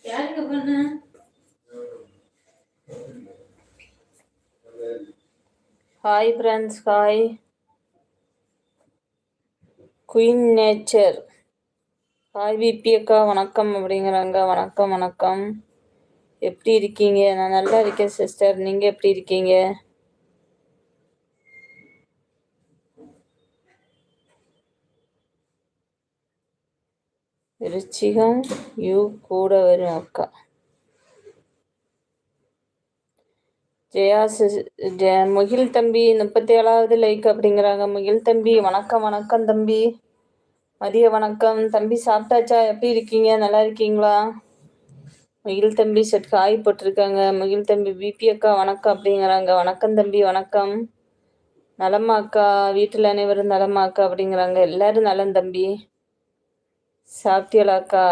யாருக்கு பண்ண? Hi friends, hi. Queen nature hi VP அக்கா, வணக்கம் அப்படிங்கிறாங்க. வணக்கம் வணக்கம். எப்படி இருக்கீங்க? நான் நல்லா இருக்கேன் சிஸ்டர். நீங்கள் எப்படி இருக்கீங்க? ருச்சிகம் யூ கூட வரும் அக்கா. முகில் தம்பி 37வது லைக் அப்படிங்கிறாங்க. முகில் தம்பி வணக்கம் வணக்கம் தம்பி. மதிய வணக்கம் தம்பி. சாப்பிட்டாச்சா? எப்படி இருக்கீங்க? நல்லா இருக்கீங்களா? முகில் தம்பி செட் காய் போட்டிருக்காங்க. முகில் தம்பி பிபி அக்கா வணக்கம் அப்படிங்கிறாங்க. வணக்கம் தம்பி, வணக்கம். நலமா அக்கா? வீட்டில் அனைவரும் நலமா அக்கா அப்படிங்கிறாங்க. எல்லாரும் நலம் தம்பி. சாப்பிட்டியலா அக்கா?